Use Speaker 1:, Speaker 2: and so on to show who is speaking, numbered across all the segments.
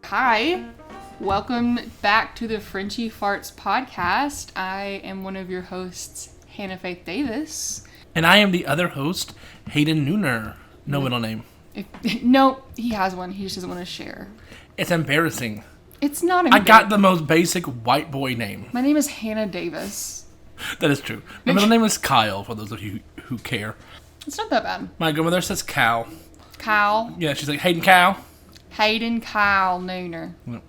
Speaker 1: Hi, welcome back to the Frenchie Farts podcast. I am one of your hosts, Hannah Faith Davis.
Speaker 2: And I am the other host, Hayden Nooner. No middle name.
Speaker 1: No, he has one. He just doesn't want to share.
Speaker 2: It's embarrassing.
Speaker 1: It's not embarrassing.
Speaker 2: I got the most basic white boy name.
Speaker 1: My name is Hannah Davis.
Speaker 2: That is true. My middle name is Kyle, for those of you who care.
Speaker 1: It's not that bad.
Speaker 2: My grandmother says Cal.
Speaker 1: Kyle.
Speaker 2: Yeah, she's like, Hayden Cal.
Speaker 1: Hayden Kyle Nooner.
Speaker 2: No.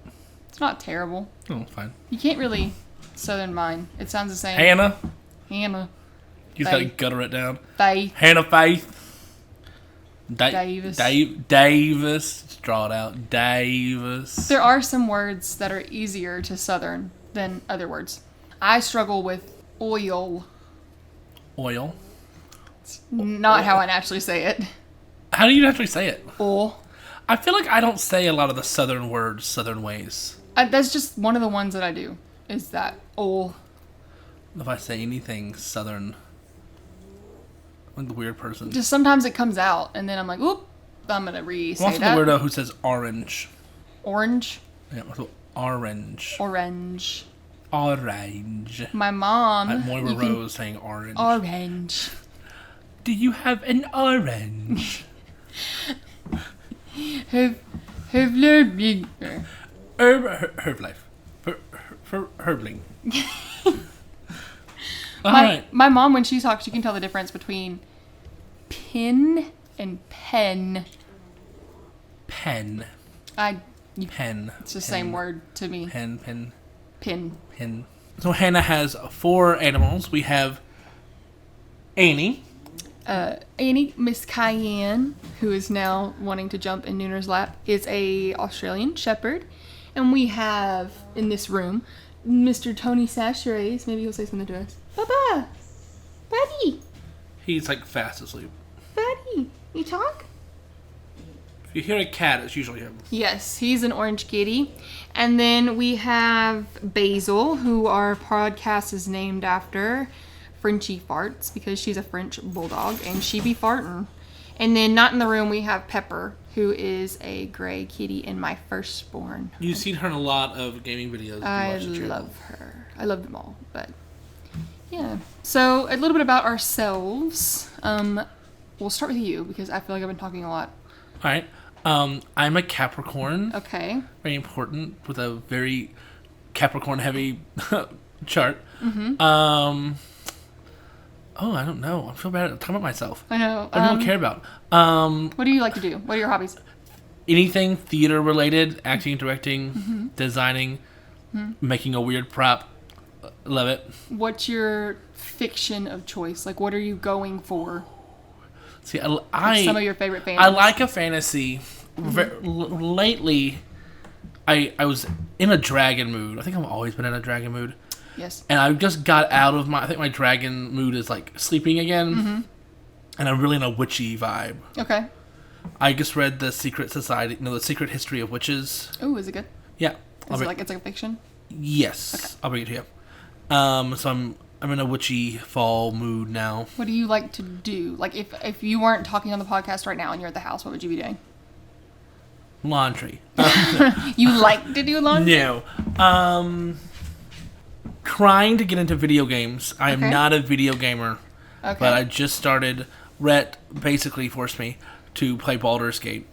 Speaker 1: It's not terrible.
Speaker 2: Oh, fine.
Speaker 1: You can't really southern mine. It sounds the same.
Speaker 2: Hannah.
Speaker 1: Hannah.
Speaker 2: You just gotta gutter it down.
Speaker 1: Faith.
Speaker 2: Hannah Faith.
Speaker 1: Davis.
Speaker 2: Davis. Just draw it out. Davis.
Speaker 1: There are some words that are easier to southern than other words. I struggle with oil.
Speaker 2: Oil.
Speaker 1: It's not how I naturally say it.
Speaker 2: How do you actually say it?
Speaker 1: Oil.
Speaker 2: I feel like I don't say a lot of the southern words southern ways.
Speaker 1: That's just one of the ones that I do. Is that oil.
Speaker 2: If I say anything southern, I'm the weird person.
Speaker 1: Just sometimes it comes out, and then I'm like, oop, I'm going to re-say
Speaker 2: I'm also
Speaker 1: that.
Speaker 2: the weirdo who says orange.
Speaker 1: Orange.
Speaker 2: Yeah, so orange.
Speaker 1: Orange.
Speaker 2: Orange.
Speaker 1: My mom.
Speaker 2: Like Moira Rose saying orange.
Speaker 1: Orange.
Speaker 2: Do you have an orange?
Speaker 1: Have learned
Speaker 2: Herb life. Herbling. Alright.
Speaker 1: My mom, when she talks, you can tell the difference between pin and pen.
Speaker 2: Pen. Pen.
Speaker 1: It's the same word to me.
Speaker 2: Pen.
Speaker 1: Pin.
Speaker 2: So Hannah has 4 animals. We have Annie.
Speaker 1: Annie, Miss Cayenne, who is now wanting to jump in Nooner's lap, is a Australian Shepherd. And we have, in this room, Mr. Tony Sacherays. Maybe he'll say something to us. Papa! Buddy!
Speaker 2: He's like fast asleep.
Speaker 1: Buddy! You talk?
Speaker 2: If you hear a cat, it's usually him.
Speaker 1: Yes, he's an orange kitty. And then we have Basil, who our podcast is named after. Frenchie Farts, because she's a French bulldog and she be farting. And then not in the room we have Pepper, who is a gray kitty and my firstborn.
Speaker 2: You've seen her in a lot of gaming videos.
Speaker 1: I love her. I love them all, but yeah. So a little bit about ourselves. We'll start with you because I feel like I've been talking a lot.
Speaker 2: All right. I'm a Capricorn.
Speaker 1: Okay.
Speaker 2: Very important with a very Capricorn heavy chart.
Speaker 1: Mm-hmm.
Speaker 2: Oh, I don't know. I feel bad talking about myself.
Speaker 1: I know.
Speaker 2: I don't care about.
Speaker 1: What do you like to do? What are your hobbies?
Speaker 2: Anything theater related, acting, directing, designing, making a weird prop. Love it.
Speaker 1: What's your fiction of choice? Like, what are you going for?
Speaker 2: See,
Speaker 1: Like some of your favorite fantasies.
Speaker 2: I like a fantasy. Lately, I was in a dragon mood. I think I've always been in a dragon mood.
Speaker 1: Yes.
Speaker 2: And I just got out of I think my dragon mood is like sleeping again. And I'm really in a witchy vibe.
Speaker 1: Okay.
Speaker 2: I just read The Secret Society, the Secret History of Witches.
Speaker 1: Oh, is it good?
Speaker 2: Yeah.
Speaker 1: Is it like it's like a fiction?
Speaker 2: Yes. Okay. I'll bring it to you. So I'm in a witchy fall mood now.
Speaker 1: What do you like to do? Like if you weren't talking on the podcast right now and you're at the house, what would you be doing?
Speaker 2: Laundry.
Speaker 1: You like to do laundry?
Speaker 2: No. Trying to get into video games. I am not a video gamer.
Speaker 1: Okay.
Speaker 2: But I just started. Rhett basically forced me to play Baldur's Gate.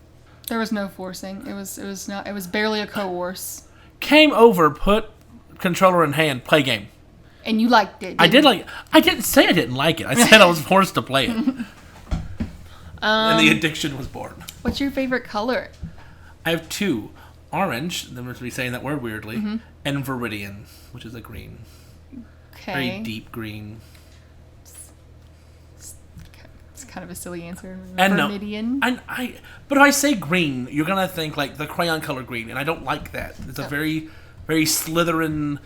Speaker 1: There was no forcing. It was barely a coerce.
Speaker 2: Came over, put controller in hand, play game.
Speaker 1: And you liked it.
Speaker 2: I didn't say I didn't like it. I said I was forced to play it. And the addiction was born.
Speaker 1: What's your favorite color?
Speaker 2: I have 2. Orange, then we're going to be saying that word weirdly, and Viridian, which is a green.
Speaker 1: Okay.
Speaker 2: Very deep green.
Speaker 1: It's kind of a silly answer.
Speaker 2: And
Speaker 1: Viridian.
Speaker 2: No, but if I say green, you're going to think like the crayon color green, and I don't like that. It's a very, very Slytherin,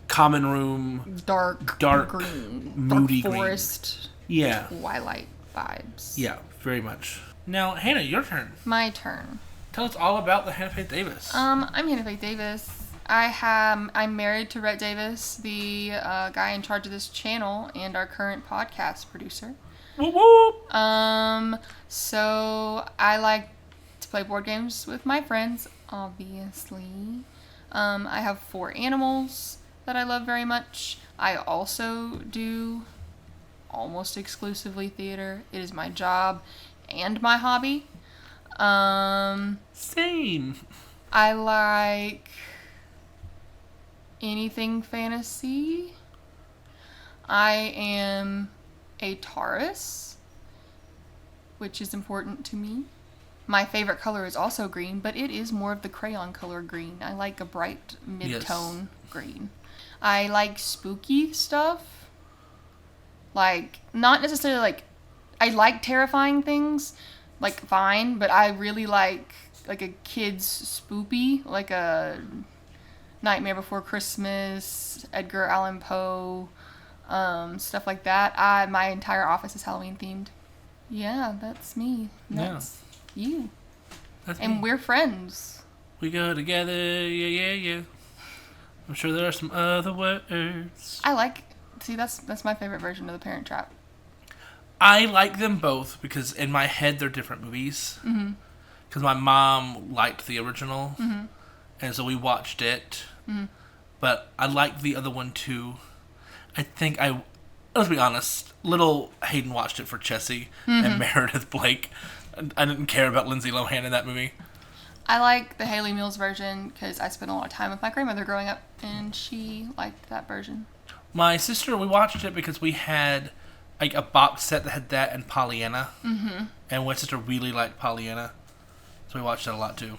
Speaker 2: common room,
Speaker 1: dark
Speaker 2: green, moody
Speaker 1: dark forest,
Speaker 2: green. Yeah.
Speaker 1: Twilight vibes.
Speaker 2: Yeah, very much. Now, Hannah, your turn.
Speaker 1: My turn.
Speaker 2: Tell us all about the Hannah Faith Davis.
Speaker 1: I'm Hannah Faith Davis. I'm married to Rhett Davis, the guy in charge of this channel and our current podcast producer.
Speaker 2: Whoop, whoop.
Speaker 1: So I like to play board games with my friends. obviously. I have 4 animals that I love very much. I also do almost exclusively theater. It is my job and my hobby.
Speaker 2: Same.
Speaker 1: I like anything fantasy. I am a Taurus, which is important to me. My favorite color is also green, but it is more of the crayon color green. I like a bright mid-tone green. I like spooky stuff. Like, not necessarily like, I like terrifying things, like fine, but I really like a kid's spoopy, like a Nightmare Before Christmas, Edgar Allan Poe, stuff like that. My entire office is Halloween themed. Yeah, that's me. That's you.
Speaker 2: That's
Speaker 1: and
Speaker 2: me.
Speaker 1: We're friends.
Speaker 2: We go together, yeah. I'm sure there are some other words.
Speaker 1: That's my favorite version of The Parent Trap.
Speaker 2: I like them both because in my head they're different movies. Mm-hmm. Because my mom liked the original, and so we watched it. Mm-hmm. But I liked the other one too. Let's be honest, little Hayden watched it for Chessie and Meredith Blake. I didn't care about Lindsay Lohan in that movie.
Speaker 1: I like the Haley Mills version because I spent a lot of time with my grandmother growing up, and she liked that version.
Speaker 2: My sister, we watched it because we had like a box set that had that and Pollyanna. Mm-hmm. And my sister really liked Pollyanna. So we watched that a lot too.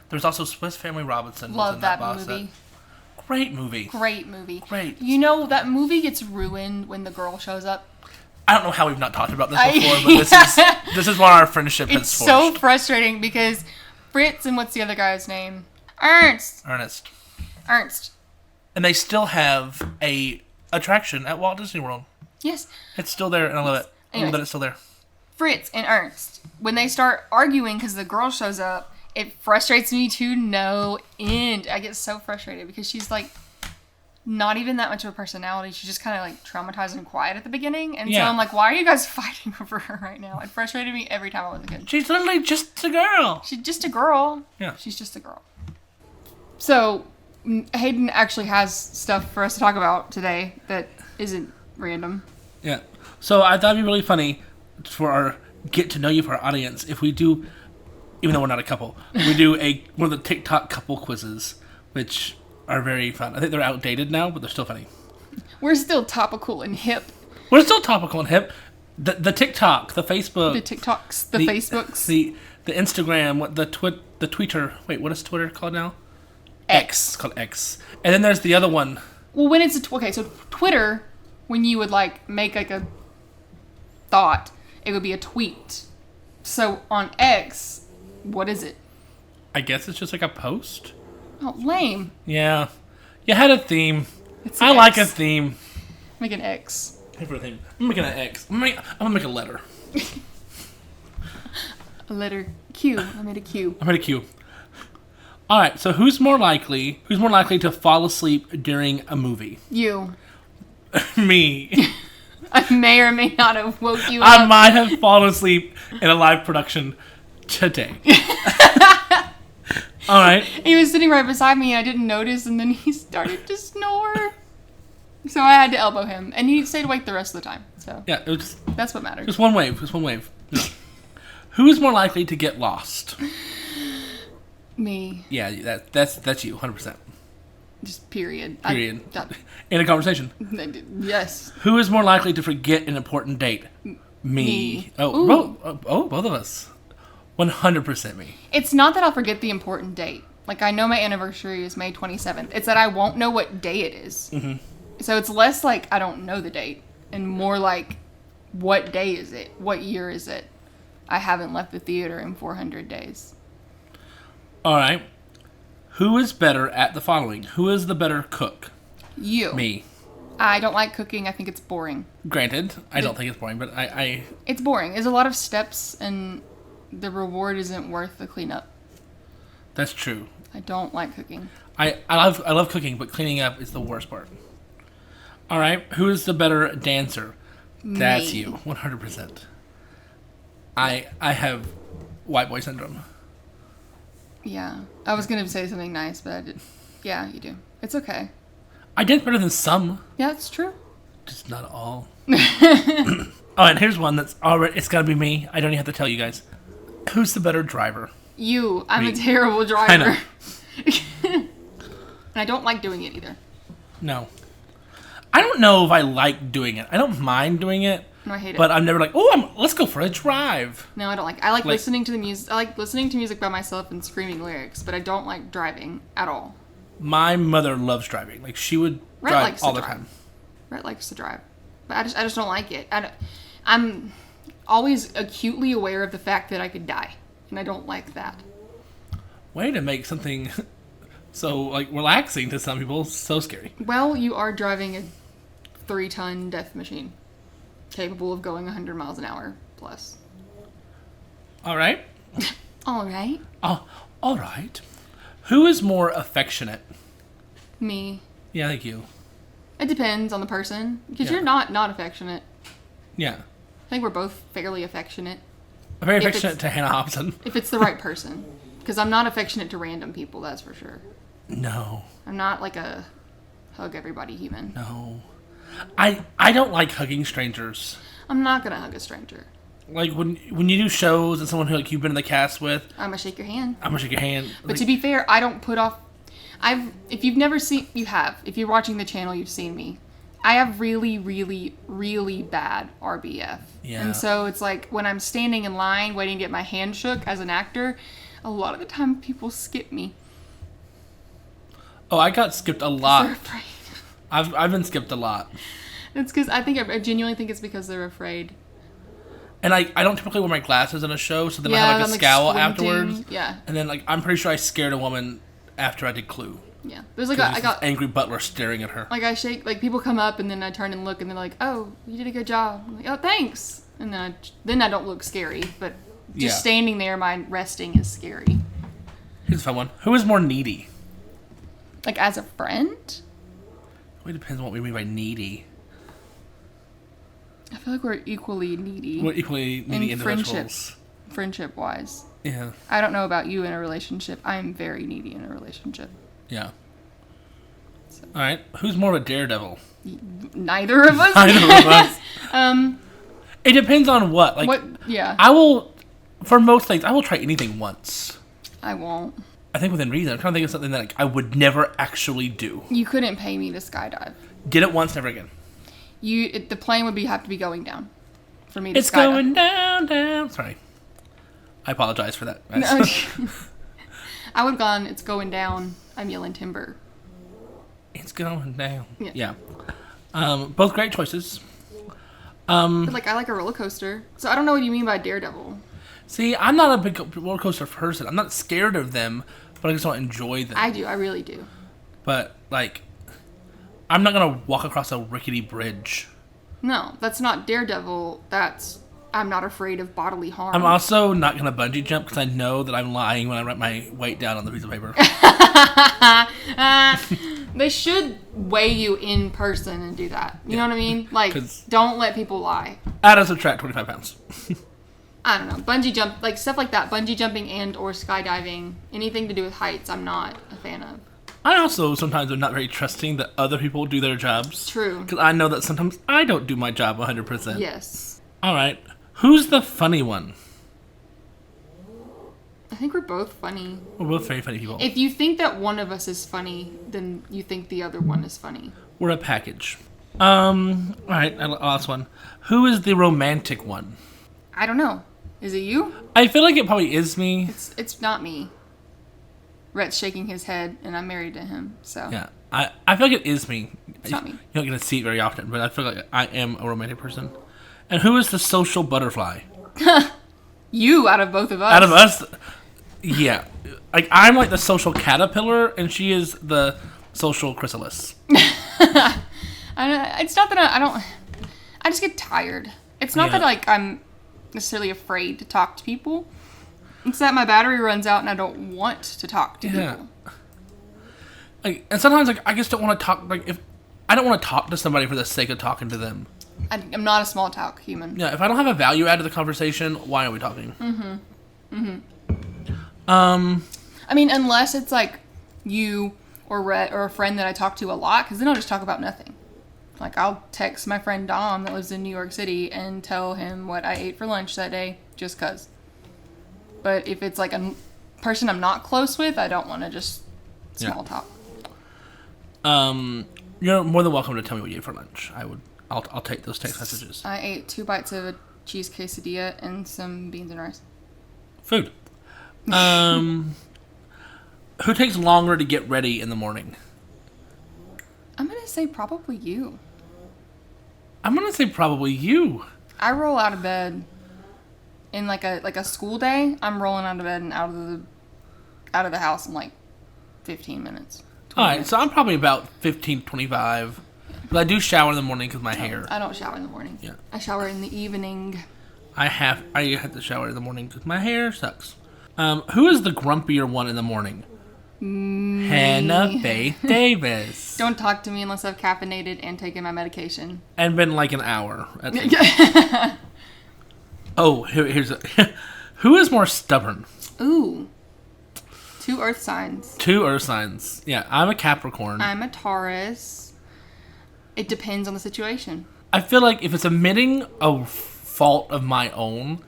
Speaker 2: There's also Swiss Family Robinson.
Speaker 1: Love
Speaker 2: was in
Speaker 1: that
Speaker 2: box
Speaker 1: movie.
Speaker 2: Set. Great movie.
Speaker 1: Great. You know, that movie gets ruined when the girl shows up.
Speaker 2: I don't know how we've not talked about this before, but this is why our friendship has forged.
Speaker 1: It's so frustrating because Fritz and what's the other guy's name? Ernst.
Speaker 2: And they still have a attraction at Walt Disney World.
Speaker 1: Yes.
Speaker 2: It's still there, and I love it. I love that it's still there.
Speaker 1: Fritz and Ernst, when they start arguing because the girl shows up, it frustrates me to no end. I get so frustrated because she's like not even that much of a personality. She's just kind of like traumatized and quiet at the beginning. And so I'm like, why are you guys fighting over her right now? It frustrated me every time I was a kid.
Speaker 2: She's literally just a girl.
Speaker 1: She's just a girl.
Speaker 2: Yeah.
Speaker 1: She's just a girl. So Hayden actually has stuff for us to talk about today that isn't random.
Speaker 2: Yeah. So I thought it'd be really funny for our get to know you for our audience if we do, even though we're not a couple, we do one of the TikTok couple quizzes, which are very fun. I think they're outdated now, but they're still funny.
Speaker 1: We're still topical and hip.
Speaker 2: We're still topical and hip. The TikTok, the Facebook,
Speaker 1: the TikToks, the Facebooks,
Speaker 2: the Instagram, the Twitter. Wait, what is Twitter called now? X. It's called X. And then there's the other one.
Speaker 1: Well, when it's so Twitter, when you would like make like a thought, it would be a tweet. So on X, what is it?
Speaker 2: I guess it's just like a post.
Speaker 1: Oh, lame.
Speaker 2: Yeah. You had a theme. I
Speaker 1: X.
Speaker 2: like a theme.
Speaker 1: Make an X.
Speaker 2: Hey, for a theme. I'm making an X. I'm gonna make a letter.
Speaker 1: A letter Q. I made a Q.
Speaker 2: I made a Q. All right. So who's more likely to fall asleep during a movie?
Speaker 1: You.
Speaker 2: Me.
Speaker 1: I may or may not have woke you up.
Speaker 2: I might have fallen asleep in a live production today. All right.
Speaker 1: He was sitting right beside me and I didn't notice, and then he started to snore. So I had to elbow him, and he stayed awake the rest of the time. So
Speaker 2: yeah,
Speaker 1: that's what matters.
Speaker 2: Just one wave. No. Who is more likely to get lost?
Speaker 1: Me.
Speaker 2: Yeah, that's you, 100%.
Speaker 1: Just period.
Speaker 2: In a conversation.
Speaker 1: Yes.
Speaker 2: Who is more likely to forget an important date? Me. Oh, both of us. 100% me.
Speaker 1: It's not that I'll forget the important date. Like, I know my anniversary is May 27th. It's that I won't know what day it is. Mm-hmm. So it's less like I don't know the date and more like, what day is it? What year is it? I haven't left the theater in 400 days.
Speaker 2: All right. Who is better at the following? Who is the better cook?
Speaker 1: You.
Speaker 2: Me.
Speaker 1: I don't like cooking. I think it's boring.
Speaker 2: Granted, I don't think it's boring, but I...
Speaker 1: It's boring. There's a lot of steps, and the reward isn't worth the cleanup.
Speaker 2: That's true.
Speaker 1: I don't like cooking.
Speaker 2: I love cooking, but cleaning up is the worst part. All right. Who is the better dancer?
Speaker 1: Me.
Speaker 2: That's you. 100%. I have white boy syndrome.
Speaker 1: Yeah. I was going to say something nice, but I did. Yeah, you do. It's okay.
Speaker 2: I did better than some.
Speaker 1: Yeah, it's true.
Speaker 2: Just not all. Oh, and here's one that's already... It's got to be me. I don't even have to tell you guys. Who's the better driver?
Speaker 1: You. I'm
Speaker 2: Me.
Speaker 1: a terrible driver.
Speaker 2: I know.
Speaker 1: And I don't like doing it either.
Speaker 2: No. I don't know if I like doing it. I don't mind doing it.
Speaker 1: No, I hate it.
Speaker 2: But I'm never like, oh, let's go for a drive.
Speaker 1: No, I don't like. I like listening to the music. I like listening to music by myself and screaming lyrics, but I don't like driving at all.
Speaker 2: My mother loves driving. Like she would drive all the time.
Speaker 1: Rhett likes to drive, but I just don't like it. I'm always acutely aware of the fact that I could die, and I don't like that.
Speaker 2: Way to make something so like relaxing to some people so scary.
Speaker 1: Well, you are driving a 3-ton death machine, capable of going 100 miles an hour plus.
Speaker 2: All right.
Speaker 1: All right.
Speaker 2: Oh, all right. Who is more affectionate?
Speaker 1: Me.
Speaker 2: Yeah, thank you.
Speaker 1: It depends on the person, because
Speaker 2: Yeah.
Speaker 1: you're not affectionate.
Speaker 2: Yeah.
Speaker 1: I think we're both fairly affectionate.
Speaker 2: I'm very affectionate to Hannah Hobson.
Speaker 1: If it's the right person. Because I'm not affectionate to random people, that's for sure.
Speaker 2: No.
Speaker 1: I'm not like a hug everybody human.
Speaker 2: No. I don't like hugging strangers.
Speaker 1: I'm not going to hug a stranger.
Speaker 2: Like when you do shows and someone who like you've been in the cast with,
Speaker 1: I'm going to shake your hand.
Speaker 2: I'm gonna shake your hand.
Speaker 1: But
Speaker 2: Like,
Speaker 1: to be fair, I don't put off... If you've never seen... You have. If you're watching the channel, you've seen me. I have really, really, really bad RBF.
Speaker 2: Yeah.
Speaker 1: And so it's like when I'm standing in line waiting to get my hand shook as an actor, a lot of the time people skip me.
Speaker 2: oh, I got skipped a lot.
Speaker 1: They're afraid.
Speaker 2: I've been skipped a lot.
Speaker 1: It's because I genuinely think it's because they're afraid.
Speaker 2: And I don't typically wear my glasses in a show, so then I
Speaker 1: Yeah,
Speaker 2: have like a
Speaker 1: I'm,
Speaker 2: scowl
Speaker 1: squinting.
Speaker 2: afterwards.
Speaker 1: Yeah.
Speaker 2: And then like I'm pretty sure I scared a woman after I did Clue.
Speaker 1: Yeah. There's like
Speaker 2: There's
Speaker 1: I
Speaker 2: this
Speaker 1: got
Speaker 2: angry butler staring at her.
Speaker 1: like I shake like people come up and then I turn and look and they're like, "Oh, you did a good job." I'm like, "Oh, thanks." And then I don't look scary, but just standing there, my resting is scary.
Speaker 2: Here's a fun one. Who is more needy?
Speaker 1: Like as a friend?
Speaker 2: It depends on what we mean by needy.
Speaker 1: I feel like we're equally needy.
Speaker 2: We're equally needy individuals.
Speaker 1: Friendship wise.
Speaker 2: Yeah.
Speaker 1: I don't know about you in a relationship. I'm very needy in a relationship.
Speaker 2: Yeah. So. All right. Who's more of a daredevil?
Speaker 1: Neither of us.
Speaker 2: Neither of us. It depends on what. Like,
Speaker 1: what? Yeah.
Speaker 2: I will, for most things, I will try anything once.
Speaker 1: I won't.
Speaker 2: I think within reason. I'm trying to think of something that like, I would never actually do.
Speaker 1: You couldn't pay me to skydive.
Speaker 2: Did it once, never again.
Speaker 1: The plane would have to be going down for me to
Speaker 2: It's
Speaker 1: skydive.
Speaker 2: going down, down. Sorry. I apologize for that.
Speaker 1: No. I would have gone, it's going down. I'm yelling timber.
Speaker 2: It's going down.
Speaker 1: Yeah.
Speaker 2: Both great choices.
Speaker 1: But like, I like a roller coaster. So I don't know what you mean by daredevil.
Speaker 2: See, I'm not a big roller coaster person. I'm not scared of them, but I just don't enjoy them.
Speaker 1: I do. I really do.
Speaker 2: But, like, I'm not going to walk across a rickety bridge.
Speaker 1: No, that's not daredevil. That's, I'm not afraid of bodily harm.
Speaker 2: I'm also not going to bungee jump because I know that I'm lying when I write my weight down on the piece of paper.
Speaker 1: They should weigh you in person and do that. You know what I mean? Like, don't let people lie.
Speaker 2: Add or subtract 25 pounds.
Speaker 1: I don't know. Bungee jump, like stuff like that. Bungee jumping and or skydiving. Anything to do with heights, I'm not a fan of.
Speaker 2: I also sometimes am not very trusting that other people do their jobs.
Speaker 1: True.
Speaker 2: Because I know that sometimes I don't do my job 100%.
Speaker 1: Yes.
Speaker 2: All right. Who's the funny one?
Speaker 1: I think we're both funny.
Speaker 2: We're both very funny people.
Speaker 1: If you think that one of us is funny, then you think the other one is funny.
Speaker 2: We're a package. All right, last one. Who is the romantic one?
Speaker 1: I don't know. Is it you?
Speaker 2: I feel like it probably is me.
Speaker 1: It's not me. Rhett's shaking his head, and I'm married to him, so.
Speaker 2: Yeah, I feel like it is me.
Speaker 1: It's not me.
Speaker 2: You're not going to see it very often, but I feel like I am a romantic person. And who is the social butterfly?
Speaker 1: You, out of both of us.
Speaker 2: Out of us? Yeah. Like, I'm like the social caterpillar, and she is the social chrysalis.
Speaker 1: It's not that I don't... I just get tired. It's not that, like, I'm necessarily afraid to talk to people. It's that my battery runs out and I don't want to talk to people.
Speaker 2: Like, and sometimes, like, I just don't want to talk, like, if... I don't want to talk to somebody for the sake of talking to them.
Speaker 1: I'm not a small talk human.
Speaker 2: Yeah, if I don't have a value add to the conversation, why are we talking?
Speaker 1: I mean, unless it's like you or Rhett or a friend that I talk to a lot, because then I'll just talk about nothing. Like, I'll text my friend Dom that lives in New York City and tell him what I ate for lunch that day, just because. But if it's like a person I'm not close with, I don't want to just small talk.
Speaker 2: You're more than welcome to tell me what you ate for lunch. I'll take those text messages.
Speaker 1: I ate 2 bites of a cheese quesadilla and some beans and rice.
Speaker 2: Food. Who takes longer to get ready in the morning?
Speaker 1: I'm going to say probably you.
Speaker 2: I'm going to say probably you.
Speaker 1: I roll out of bed in like a school day. I'm rolling out of bed and out of the house in like 15 minutes.
Speaker 2: All right,
Speaker 1: minutes.
Speaker 2: so I'm probably about 15, 25. But I do shower in the morning because my hair.
Speaker 1: I don't shower in the morning.
Speaker 2: Yeah.
Speaker 1: I shower in the evening.
Speaker 2: I have to shower in the morning because my hair sucks. Who is the grumpier one in the morning? Hannah Faith Davis.
Speaker 1: Don't talk to me unless I've caffeinated and taken my medication.
Speaker 2: And been like an hour. Here's who is more stubborn?
Speaker 1: Ooh. 2 earth signs.
Speaker 2: 2 earth signs. Yeah, I'm a Capricorn.
Speaker 1: I'm a Taurus. It depends on the situation.
Speaker 2: I feel like if it's admitting a fault of my own,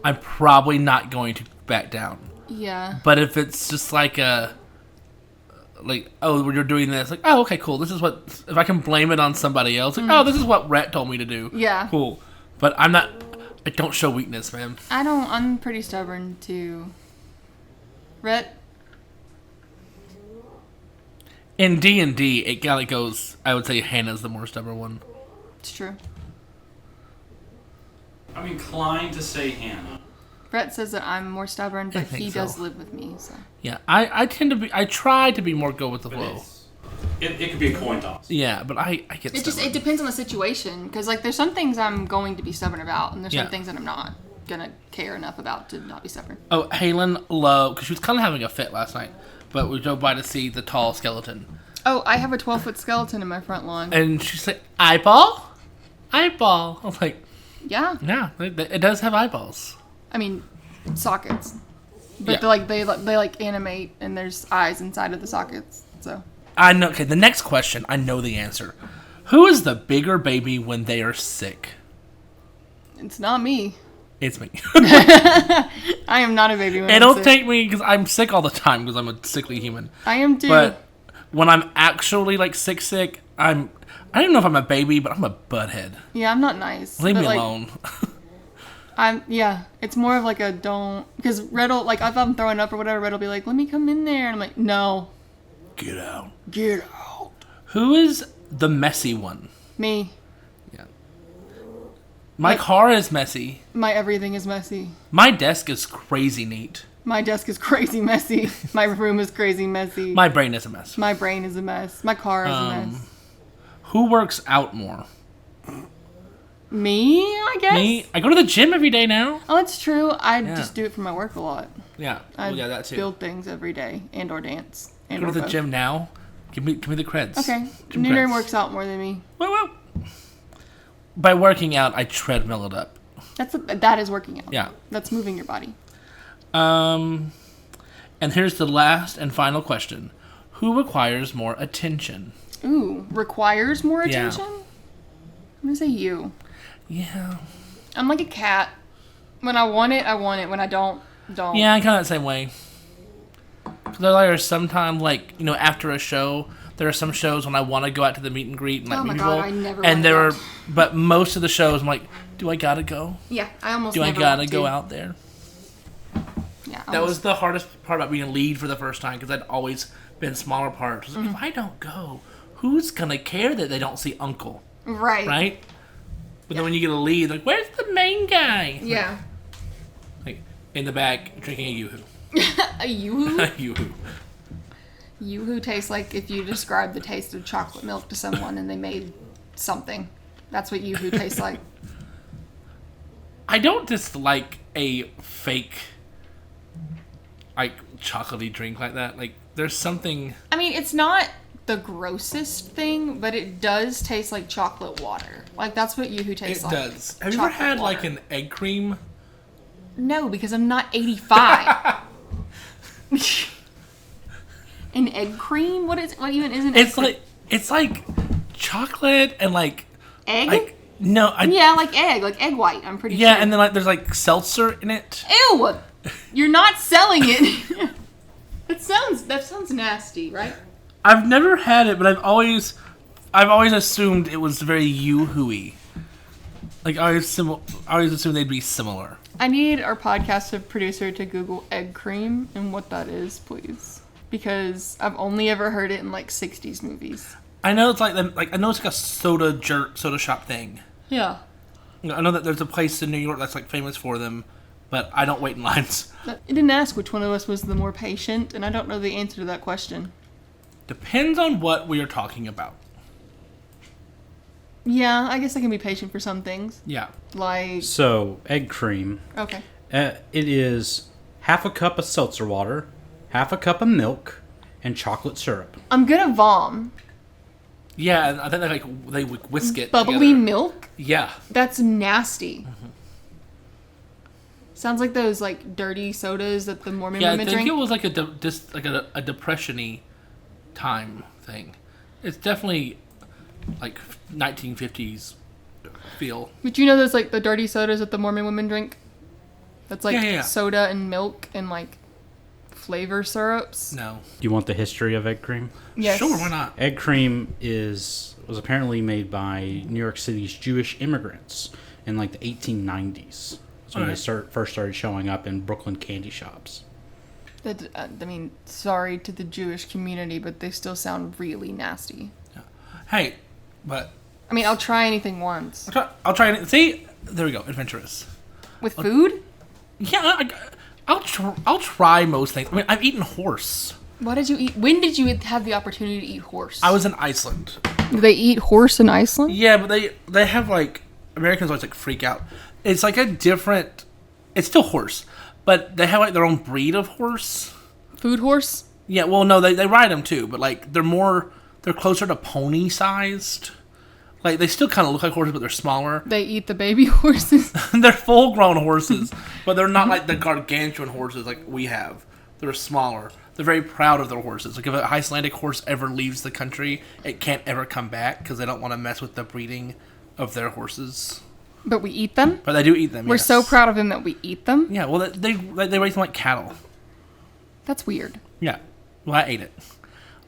Speaker 2: I'm probably not going to back down.
Speaker 1: Yeah.
Speaker 2: But if it's just like when you're doing this, like, oh, okay, cool. This is what, if I can blame it on somebody else, like, oh, this is what Rhett told me to do.
Speaker 1: Yeah.
Speaker 2: Cool. But I don't show weakness, man.
Speaker 1: I'm pretty stubborn too. Rhett?
Speaker 2: In D&D, it kind of goes, I would say Hannah's the more stubborn one.
Speaker 1: It's true.
Speaker 3: I'm inclined to say Hannah.
Speaker 1: Brett says that I'm more stubborn, but he does live with me, so.
Speaker 2: Yeah, I try to be more go with the flow.
Speaker 3: It could be a coin toss.
Speaker 2: Yeah, but I get stubborn.
Speaker 1: It depends on the situation, because like there's some things I'm going to be stubborn about, and there's some things that I'm not gonna care enough about to not be stubborn.
Speaker 2: Oh, Hayden loved, because she was kind of having a fit last night, but we drove by to see the tall skeleton.
Speaker 1: Oh, I have a 12-foot skeleton in my front lawn.
Speaker 2: And she said, eyeball? Eyeball. I was like,
Speaker 1: yeah,
Speaker 2: it does have eyeballs.
Speaker 1: I mean, sockets, but they animate, and there's eyes inside of the sockets. So
Speaker 2: I know. Okay, the next question, I know the answer. Who is the bigger baby when they are sick?
Speaker 1: It's not me.
Speaker 2: It's me.
Speaker 1: I am not a baby when I'm
Speaker 2: It'll
Speaker 1: sick.
Speaker 2: take me because I'm sick all the time because I'm a sickly human.
Speaker 1: I am too.
Speaker 2: But when I'm actually like sick, I don't know if I'm a baby, but I'm a butthead.
Speaker 1: Yeah, I'm not nice.
Speaker 2: Leave me alone.
Speaker 1: It's more of like a don't, because Red'll, like, if I'm throwing up or whatever, Red'll be like, let me come in there, and I'm like, no.
Speaker 2: Get out.
Speaker 1: Get out.
Speaker 2: Who is the messy one?
Speaker 1: Me.
Speaker 2: Yeah. My car is messy.
Speaker 1: My everything is messy.
Speaker 2: My desk is crazy neat.
Speaker 1: My desk is crazy messy. My room is crazy messy.
Speaker 2: My brain is a mess.
Speaker 1: My brain is a mess. My car is a mess.
Speaker 2: Who works out more?
Speaker 1: Me, I guess.
Speaker 2: Me? I go to the gym every day now.
Speaker 1: Oh, that's true. I just do it for my work a lot.
Speaker 2: Yeah. That too.
Speaker 1: Build things every day or dance. And
Speaker 2: go to the gym now. Give me the creds.
Speaker 1: Okay.
Speaker 2: Gym
Speaker 1: Nooner
Speaker 2: creds.
Speaker 1: works out more than me.
Speaker 2: Woo. By working out, I treadmill it up.
Speaker 1: That is working out.
Speaker 2: Yeah.
Speaker 1: That's moving your body.
Speaker 2: And here's the last and final question. Who requires more attention?
Speaker 1: Ooh, requires more attention?
Speaker 2: Yeah.
Speaker 1: I'm going to say you.
Speaker 2: Yeah.
Speaker 1: I'm like a cat. When I want it, I want it. When I don't.
Speaker 2: Yeah, I'm kind of the same way. There are sometimes, like, after a show, there are some shows when I want to go out to the meet and greet and like meet people.
Speaker 1: God, I never
Speaker 2: And but most of the shows, I'm like, do I gotta go?
Speaker 1: Yeah, I almost.
Speaker 2: Do I gotta go out there?
Speaker 1: Yeah.
Speaker 2: That was the hardest part about being a lead for the first time because I'd always been smaller parts. Like, if I don't go, who's gonna care that they don't see Uncle?
Speaker 1: Right.
Speaker 2: Right. But then when you get a lead, like, where's the main guy?
Speaker 1: Yeah.
Speaker 2: Like in the back, drinking a Yoo-hoo.
Speaker 1: A Yoo-hoo?
Speaker 2: A Yoo-hoo.
Speaker 1: Yoo-hoo tastes like if you describe the taste of chocolate milk to someone and they made something. That's what Yoo-hoo tastes like.
Speaker 2: I don't dislike a fake, like, chocolatey drink like that. Like, there's something...
Speaker 1: I mean, it's not the grossest thing, but it does taste like chocolate water. Like, that's what Yoo-hoo tastes like.
Speaker 2: It does. Have you ever had, like, an egg cream?
Speaker 1: No, because I'm not 85. An egg cream? What even is an egg
Speaker 2: It's
Speaker 1: cream?
Speaker 2: it's like chocolate and like
Speaker 1: Egg?
Speaker 2: like no,
Speaker 1: Yeah, like egg white, I'm pretty sure.
Speaker 2: yeah, and then like there's like seltzer in it.
Speaker 1: Ew! You're not selling it. That sounds nasty, right?
Speaker 2: I've never had it, but I've always assumed it was very yoo-hooey. Like I always assumed they'd be similar.
Speaker 1: I need our podcast producer to Google egg cream and what that is, please. Because I've only ever heard it in like 60s movies.
Speaker 2: I know it's like I know it's like a soda shop thing.
Speaker 1: Yeah.
Speaker 2: I know that there's a place in New York that's like famous for them, but I don't wait in lines.
Speaker 1: It didn't ask which one of us was the more patient, and I don't know the answer to that question.
Speaker 2: Depends on what we are talking about.
Speaker 1: Yeah, I guess I can be patient for some things.
Speaker 2: Yeah.
Speaker 1: Like...
Speaker 4: So, egg cream.
Speaker 1: Okay.
Speaker 4: It is half a cup of seltzer water, half a cup of milk, and chocolate syrup.
Speaker 1: I'm gonna vom.
Speaker 2: Yeah, and I think they whisk it
Speaker 1: Bubbly
Speaker 2: together.
Speaker 1: milk?
Speaker 2: Yeah.
Speaker 1: That's nasty. Mm-hmm. Sounds like those like dirty sodas that the Mormon
Speaker 2: Yeah, I
Speaker 1: women
Speaker 2: think
Speaker 1: drink.
Speaker 2: it was like a depression-y time thing. It's definitely like 1950s feel.
Speaker 1: But you know those like the dirty sodas that the Mormon women drink? That's like
Speaker 2: Yeah.
Speaker 1: soda and milk and like flavor syrups.
Speaker 2: No.
Speaker 4: Do you want the history of egg cream?
Speaker 1: Yes.
Speaker 2: Sure, why not?
Speaker 4: Egg cream was apparently made by New York City's Jewish immigrants in like the 1890s. That's when they first started showing up in Brooklyn candy shops.
Speaker 1: I mean, sorry to the Jewish community, but they still sound really nasty.
Speaker 2: Yeah. Hey, but
Speaker 1: I mean, I'll try anything once.
Speaker 2: I'll try it. See, there we go. Adventurous.
Speaker 1: With food?
Speaker 2: Yeah, I'll try most things. I mean, I've eaten horse.
Speaker 1: What did you eat? When did you have the opportunity to eat horse?
Speaker 2: I was in Iceland.
Speaker 1: Do they eat horse in Iceland?
Speaker 2: Yeah, but they have like Americans always like freak out. It's like a different. It's still horse, but they have like their own breed of horse.
Speaker 1: Food horse?
Speaker 2: Yeah, well, no, they ride them too, but like they're closer to pony sized. Like they still kind of look like horses, but they're smaller.
Speaker 1: They eat the baby horses.
Speaker 2: They're full grown horses, but they're not like the gargantuan horses like we have. They're smaller. They're very proud of their horses. Like if an Icelandic horse ever leaves the country, it can't ever come back because they don't want to mess with the breeding of their horses.
Speaker 1: But we eat them?
Speaker 2: But they do eat them.
Speaker 1: We're
Speaker 2: yes.
Speaker 1: so proud of them that we eat them?
Speaker 2: Yeah, well, they raise them like cattle.
Speaker 1: That's weird.
Speaker 2: Yeah, well, I ate it.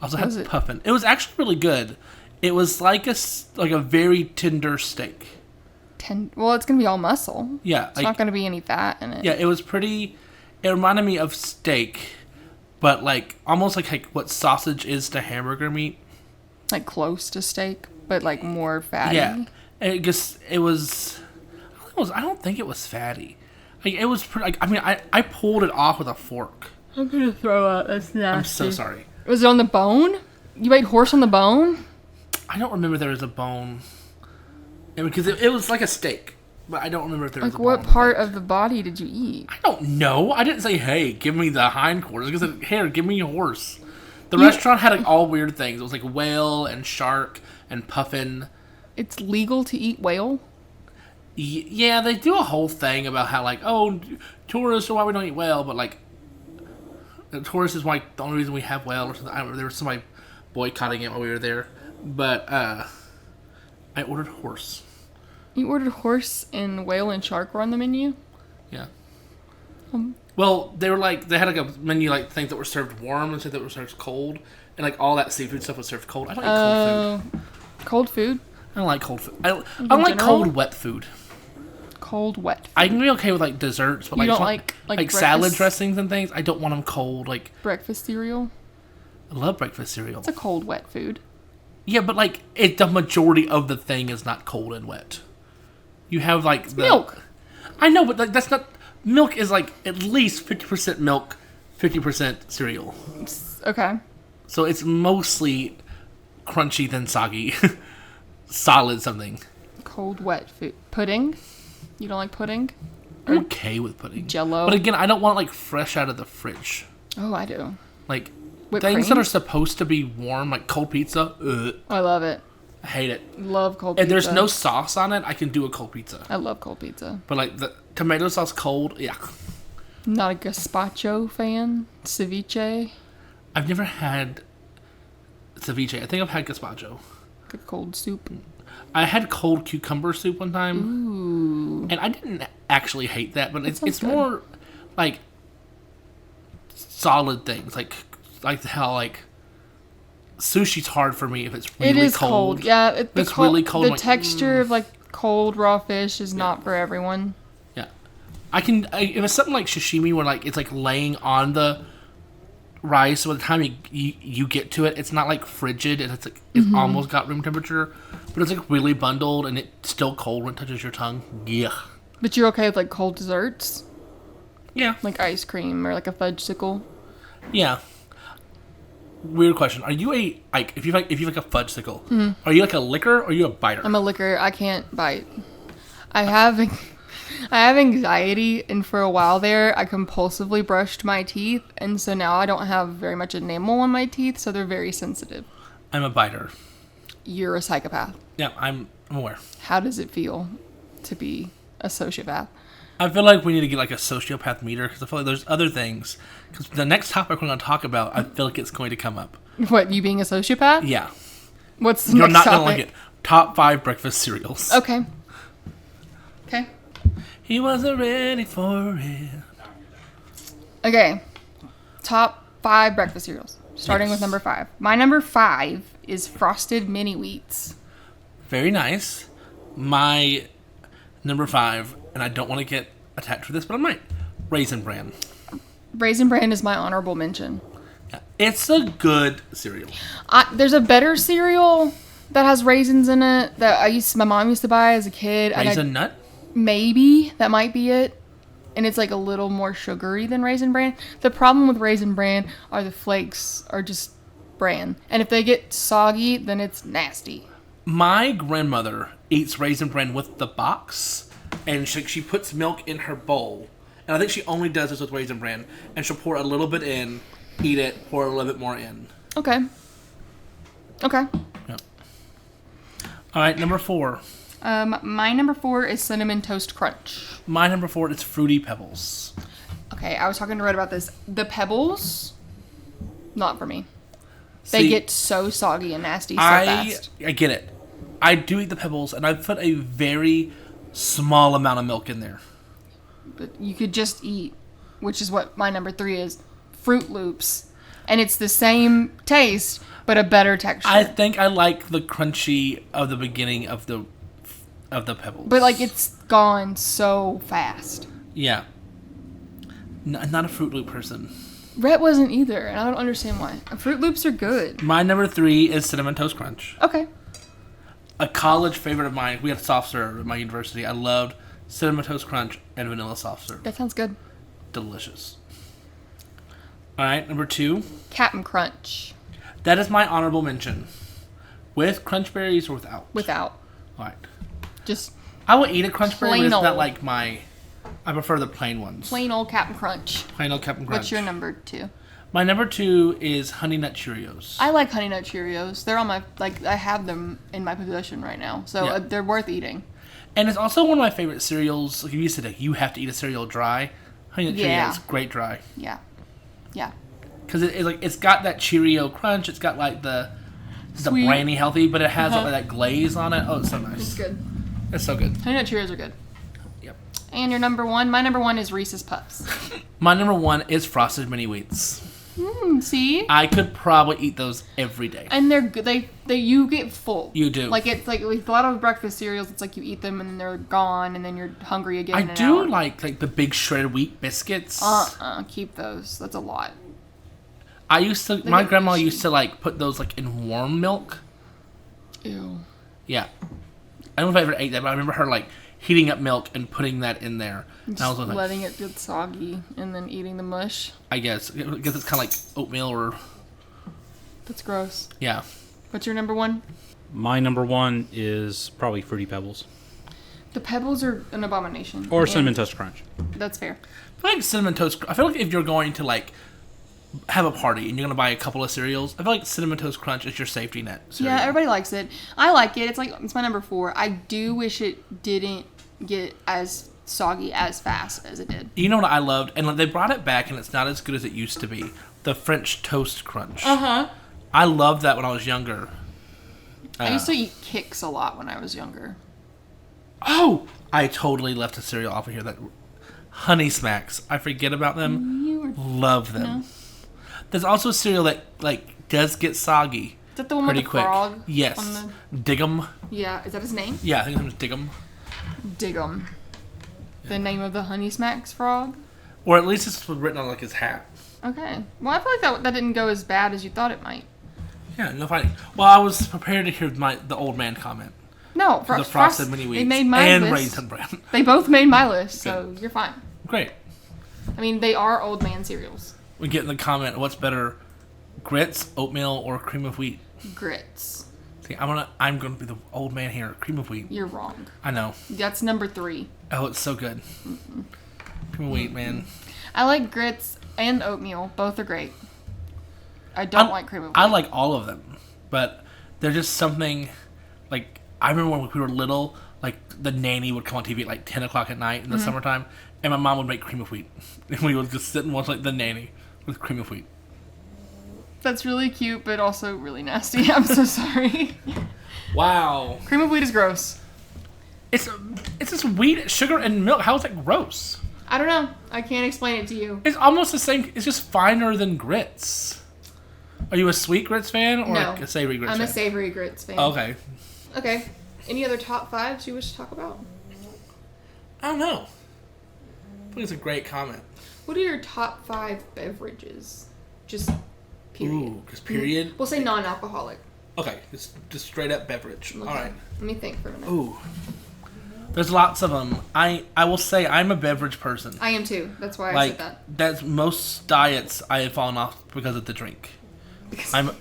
Speaker 2: I also had
Speaker 1: Was it?
Speaker 2: puffin. It was actually really good. It was like a very tender steak.
Speaker 1: Well, it's going to be all muscle.
Speaker 2: Yeah,
Speaker 1: It's not going to be any fat in it.
Speaker 2: Yeah, it was pretty. It reminded me of steak, but like almost like what sausage is to hamburger meat.
Speaker 1: Like close to steak, but like more fatty.
Speaker 2: Yeah, and it was. I don't think it was fatty. Like it was pretty. Like, I mean, I pulled it off with a fork.
Speaker 1: I'm going to throw up. That's nasty.
Speaker 2: I'm so sorry.
Speaker 1: Was it on the bone? You ate horse on the bone?
Speaker 2: I don't remember there was a bone. Because it was like a steak, but I don't remember if there was a
Speaker 1: Like
Speaker 2: bone.
Speaker 1: what part of the body did you eat?
Speaker 2: I don't know. I didn't say, hey, give me the hindquarters. I said, here, give me a horse. The restaurant had like all weird things. It was like whale and shark and puffin.
Speaker 1: It's legal to eat whale?
Speaker 2: Yeah, they do a whole thing about how like, oh, tourists are why we don't eat whale, but like, tourists is why the only reason we have whale or something. I don't know, there was somebody boycotting it while we were there. But I ordered horse.
Speaker 1: You ordered horse and whale and shark were on the menu?
Speaker 2: Yeah. Well, they were like, they had like a menu like things that were served warm and things that were served cold. And like all that seafood stuff was served cold. I don't eat cold food.
Speaker 1: Cold food?
Speaker 2: I don't like cold food. I don't like
Speaker 1: general?
Speaker 2: cold, wet food.
Speaker 1: Cold, wet food.
Speaker 2: I can be okay with like desserts, but
Speaker 1: You
Speaker 2: like
Speaker 1: don't like
Speaker 2: salad
Speaker 1: breakfast?
Speaker 2: dressings and things. I don't want them cold. Like
Speaker 1: Breakfast cereal?
Speaker 2: I love breakfast cereal.
Speaker 1: It's a cold, wet food.
Speaker 2: Yeah, but like the majority of the thing is not cold and wet. You have like
Speaker 1: Milk.
Speaker 2: I know, but like that's not milk. Is like at least 50% milk, 50% cereal.
Speaker 1: Okay.
Speaker 2: So it's mostly crunchy than soggy, solid something.
Speaker 1: Cold, wet food. Pudding? You don't like pudding?
Speaker 2: I'm okay with pudding.
Speaker 1: Jell-O?
Speaker 2: But again, I don't want it like fresh out of the fridge.
Speaker 1: Oh, I do.
Speaker 2: Like
Speaker 1: Whipped
Speaker 2: things
Speaker 1: cream?
Speaker 2: that are supposed to be warm, like cold pizza.
Speaker 1: I love it.
Speaker 2: I hate it.
Speaker 1: Love cold
Speaker 2: If
Speaker 1: pizza.
Speaker 2: there's no sauce on it, I can do a cold pizza.
Speaker 1: I love cold pizza.
Speaker 2: But like the tomato sauce cold, yeah.
Speaker 1: Not a gazpacho fan. Ceviche.
Speaker 2: I've never had ceviche. I think I've had gazpacho.
Speaker 1: Good cold soup.
Speaker 2: I had cold cucumber soup one time.
Speaker 1: Ooh.
Speaker 2: And I didn't actually hate that, but it's
Speaker 1: sounds good.
Speaker 2: more like solid things. Like how like sushi's hard for me if it's really
Speaker 1: It is
Speaker 2: cold.
Speaker 1: cold. Yeah,
Speaker 2: It's really cold,
Speaker 1: The
Speaker 2: like,
Speaker 1: texture of like cold raw fish is not for everyone.
Speaker 2: Yeah. If it's something like sashimi where like it's like laying on the rice, so by the time you get to it, it's not like frigid and it's like it's almost got room temperature, but it's like really bundled and it's still cold when it touches your tongue. Yeah.
Speaker 1: But you're okay with like cold desserts?
Speaker 2: Yeah.
Speaker 1: Like ice cream or like a fudgesicle?
Speaker 2: Yeah. Weird question. Are you if you like a fudgesicle, are you like a licker or are you a biter?
Speaker 1: I'm a licker. I can't bite. I have anxiety, and for a while there, I compulsively brushed my teeth, and so now I don't have very much enamel on my teeth, so they're very sensitive.
Speaker 2: I'm a biter.
Speaker 1: You're a psychopath.
Speaker 2: Yeah, I'm aware.
Speaker 1: How does it feel to be a sociopath?
Speaker 2: I feel like we need to get like a sociopath meter because I feel like there's other things. Because the next topic we're going to talk about, I feel like it's going to come up.
Speaker 1: What, you being a sociopath?
Speaker 2: Yeah.
Speaker 1: What's the
Speaker 2: You're
Speaker 1: next
Speaker 2: not
Speaker 1: topic?
Speaker 2: going to like it. Top 5 breakfast cereals.
Speaker 1: Okay. Okay.
Speaker 2: He wasn't ready for it.
Speaker 1: Okay. Top 5 breakfast cereals. Starting with number 5. My number 5 is Frosted Mini Wheats.
Speaker 2: Very nice. My number 5, and I don't want to get attacked for this, but I might. Raisin Bran.
Speaker 1: Raisin Bran is my honorable mention.
Speaker 2: Yeah, it's a good cereal.
Speaker 1: There's a better cereal that has raisins in it that my mom used to buy as a kid.
Speaker 2: Raisin Nut?
Speaker 1: Maybe that might be it. And it's like a little more sugary than Raisin Bran. The problem with Raisin Bran are the flakes are just bran. And if they get soggy, then it's nasty.
Speaker 2: My grandmother eats Raisin Bran with the box, and she puts milk in her bowl. And I think she only does this with Raisin Bran. And she'll pour a little bit in, eat it, pour a little bit more in.
Speaker 1: Okay. Okay.
Speaker 2: Yep. All right, number 4.
Speaker 1: My number 4 is Cinnamon Toast Crunch.
Speaker 2: My number 4 is Fruity Pebbles.
Speaker 1: Okay, I was talking to Red about this. The Pebbles, not for me. They
Speaker 2: See,
Speaker 1: get so soggy and nasty so fast.
Speaker 2: I get it. I do eat the Pebbles, and I put a very small amount of milk in there.
Speaker 1: But you could just eat, which is what my number 3 is, Fruit Loops. And it's the same taste, but a better texture.
Speaker 2: I think I like the crunchy of the beginning of the Pebbles.
Speaker 1: But like it's gone so fast.
Speaker 2: Yeah. Not a Fruit Loop person.
Speaker 1: Rhett wasn't either, and I don't understand why. Fruit Loops are good.
Speaker 2: My number 3 is Cinnamon Toast Crunch.
Speaker 1: Okay.
Speaker 2: A college favorite of mine. We had soft serve at my university. I loved Cinnamon Toast Crunch and vanilla soft serve.
Speaker 1: That sounds good.
Speaker 2: Delicious. All right, number 2.
Speaker 1: Cap'n Crunch.
Speaker 2: That is my honorable mention. With crunch berries or without?
Speaker 1: Without.
Speaker 2: All right.
Speaker 1: Just
Speaker 2: I will eat a crunch berry, but it's
Speaker 1: Plain
Speaker 2: not
Speaker 1: old.
Speaker 2: like my... I prefer the plain ones.
Speaker 1: plain old Cap'n Crunch.
Speaker 2: Plain old Captain Crunch.
Speaker 1: What's your number 2?
Speaker 2: My number 2 is Honey Nut Cheerios.
Speaker 1: I like Honey Nut Cheerios. They're on my, I have them in my possession right now. So
Speaker 2: Yeah.
Speaker 1: they're worth eating.
Speaker 2: And it's also one of my favorite cereals. Like if you said you have to eat a cereal dry, Honey Nut
Speaker 1: Yeah.
Speaker 2: Cheerios, great dry.
Speaker 1: Yeah. Yeah.
Speaker 2: Because it's got that Cheerio crunch. It's got like the
Speaker 1: Sweet.
Speaker 2: brandy healthy, but it has
Speaker 1: Uh-huh.
Speaker 2: like that glaze on it. Oh, it's so nice.
Speaker 1: It's good.
Speaker 2: It's so good.
Speaker 1: Honey Nut Cheerios are good.
Speaker 2: Yep.
Speaker 1: And your number 1? My number 1 is Reese's Puffs.
Speaker 2: My number 1 is Frosted Mini Wheats.
Speaker 1: See?
Speaker 2: I could probably eat those every day.
Speaker 1: And they're good. They you get full.
Speaker 2: You do.
Speaker 1: Like it's like with a lot of breakfast cereals, it's like you eat them and then they're gone, and then you're hungry again.
Speaker 2: I
Speaker 1: in an
Speaker 2: do
Speaker 1: hour.
Speaker 2: like the big shredded wheat biscuits.
Speaker 1: Keep those. That's a lot.
Speaker 2: I used to. My
Speaker 1: get
Speaker 2: grandma
Speaker 1: mushy.
Speaker 2: used to like put those like in warm milk.
Speaker 1: Ew.
Speaker 2: Yeah. I don't know if I ever ate that, but I remember her like heating up milk and putting that in there. And I was
Speaker 1: Just
Speaker 2: like,
Speaker 1: letting it get soggy and then eating the mush.
Speaker 2: I guess it's kind of like oatmeal or
Speaker 1: That's gross.
Speaker 2: yeah.
Speaker 1: What's your number 1?
Speaker 4: My number 1 is probably Fruity Pebbles
Speaker 1: The Pebbles are an abomination.
Speaker 4: or
Speaker 1: And
Speaker 4: Cinnamon Toast Crunch.
Speaker 1: That's fair.
Speaker 2: I feel like cinnamon toast. I feel like if you're going to like have a party and you're gonna buy a couple of cereals, I feel like Cinnamon Toast Crunch is your safety net cereal.
Speaker 1: Yeah, everybody likes it. I like it. It's my number 4. I do wish it didn't get as soggy as fast as it did.
Speaker 2: You know what I loved? And they brought it back, and it's not as good as it used to be. The French Toast Crunch.
Speaker 1: Uh-huh.
Speaker 2: I loved that when I was younger.
Speaker 1: I used to eat Kix a lot when I was younger.
Speaker 2: Oh! I totally left a cereal off of here. That Honey Smacks. I forget about them. Love them.
Speaker 1: No.
Speaker 2: There's also a cereal that, does get soggy.
Speaker 1: Is that the one
Speaker 2: pretty
Speaker 1: with the
Speaker 2: quick.
Speaker 1: frog?
Speaker 2: Yes. Dig'em.
Speaker 1: Yeah, is that his name?
Speaker 2: Yeah, I think his name is Dig'em.
Speaker 1: Dig'em. The name of the Honey Smacks frog?
Speaker 2: Or at least it's written on, his hat.
Speaker 1: Okay. Well, I feel like that didn't go as bad as you thought it might.
Speaker 2: Yeah, no fighting. Well, I was prepared to hear the old man comment.
Speaker 1: No,
Speaker 2: The Frosted Mini Wheats
Speaker 1: they made my
Speaker 2: and
Speaker 1: list.
Speaker 2: Raisin Bran.
Speaker 1: They both made my list, so you're fine.
Speaker 2: Great.
Speaker 1: I mean, they are old man cereals.
Speaker 2: We get in the comment, what's better, grits, oatmeal, or cream of wheat?
Speaker 1: Grits.
Speaker 2: See, I'm gonna be the old man here. Cream of wheat.
Speaker 1: You're wrong.
Speaker 2: I know.
Speaker 1: That's number 3.
Speaker 2: Oh, it's so good. Cream of wheat, man.
Speaker 1: I like grits and oatmeal. Both are great. I don't like cream of wheat.
Speaker 2: I like all of them, but they're just something. I remember when we were little, the nanny would come on TV at 10 o'clock at night in the summertime, and my mom would make cream of wheat, and we would just sit and watch the nanny with cream of wheat.
Speaker 1: That's really cute, but also really nasty. I'm so sorry.
Speaker 2: Wow.
Speaker 1: Cream of wheat is gross.
Speaker 2: It's just wheat, sugar, and milk. How is that gross?
Speaker 1: I don't know. I can't explain it to you.
Speaker 2: It's almost the same. It's just finer than grits. Are you a sweet grits fan or
Speaker 1: No.
Speaker 2: a savory grits fan?
Speaker 1: I'm a savory grits fan.
Speaker 2: Okay.
Speaker 1: Okay. Any other top 5s you wish to talk about?
Speaker 2: I don't know. I think it's a great comment.
Speaker 1: What are your top 5 beverages? Just period.
Speaker 2: Ooh, just period?
Speaker 1: We'll say non-alcoholic.
Speaker 2: Okay, just straight up beverage.
Speaker 1: Okay.
Speaker 2: All right.
Speaker 1: Let me think for a minute.
Speaker 2: Ooh. There's lots of them. I will say I'm a beverage person.
Speaker 1: I am too. That's why I said that.
Speaker 2: That's most diets I have fallen off because of the drink. I'm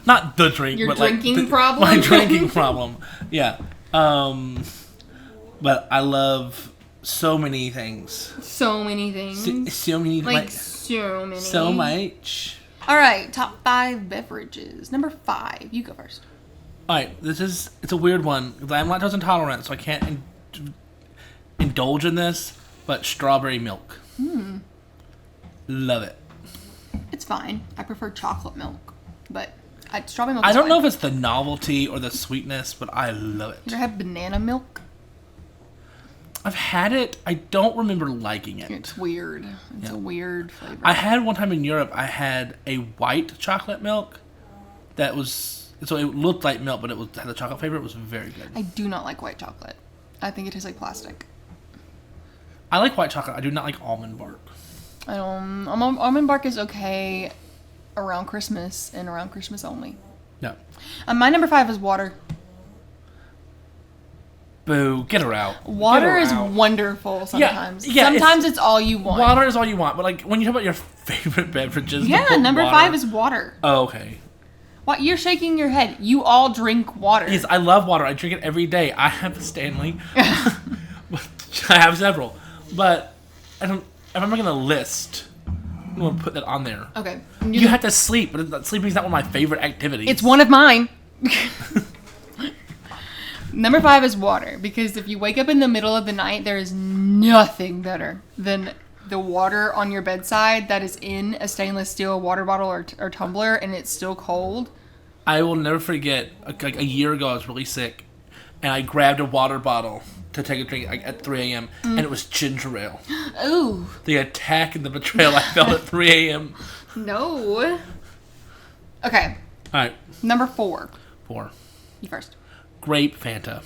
Speaker 2: not the drink,
Speaker 1: Your
Speaker 2: but
Speaker 1: drinking problem?
Speaker 2: My drinking problem. Yeah. But I love so many things.
Speaker 1: So many things.
Speaker 2: So many.
Speaker 1: So many.
Speaker 2: So much.
Speaker 1: All right, top 5 beverages. Number 5. You go first.
Speaker 2: All right, it's a weird one. I'm lactose intolerant, so I can't indulge in this, but strawberry milk. Love it.
Speaker 1: It's fine. I prefer chocolate milk, but strawberry milk is
Speaker 2: I don't
Speaker 1: fine.
Speaker 2: know if it's the novelty or the sweetness, but I love it.
Speaker 1: You ever had banana milk?
Speaker 2: I've had it. I don't remember liking it.
Speaker 1: It's weird. It's a weird flavor.
Speaker 2: I had one time in Europe, I had a white chocolate milk that was, so it looked like milk, but had the chocolate flavor. It was very good.
Speaker 1: I do not like white chocolate. I think it tastes like plastic.
Speaker 2: I like white chocolate. I do not like almond bark.
Speaker 1: Almond bark is okay around Christmas and around Christmas only.
Speaker 2: No.
Speaker 1: My number 5 is water.
Speaker 2: Boo, get her out.
Speaker 1: Water
Speaker 2: Get her
Speaker 1: is
Speaker 2: out.
Speaker 1: wonderful sometimes.
Speaker 2: Yeah,
Speaker 1: sometimes it's all you want.
Speaker 2: Water is all you want, but when you talk about your favorite beverages,
Speaker 1: Yeah, number 5 is water.
Speaker 2: Oh, okay.
Speaker 1: What? You're shaking your head. You all drink water.
Speaker 2: Yes, I love water. I drink it every day. I have a Stanley. I have several, but if I'm making a list, I'm gonna put that on there.
Speaker 1: Okay.
Speaker 2: You have to sleep, but sleeping is not one of my favorite activities.
Speaker 1: It's one of mine. Number 5 is water, because if you wake up in the middle of the night, there is nothing better than the water on your bedside that is in a stainless steel water bottle or tumbler, and it's still cold.
Speaker 2: I will never forget, a year ago, I was really sick, and I grabbed a water bottle to take a drink at 3 a.m., and it was ginger ale.
Speaker 1: Ooh.
Speaker 2: The attack and the betrayal I felt at 3 a.m.
Speaker 1: No. Okay.
Speaker 2: All right.
Speaker 1: Number 4.
Speaker 2: 4.
Speaker 1: You first.
Speaker 2: Grape Fanta.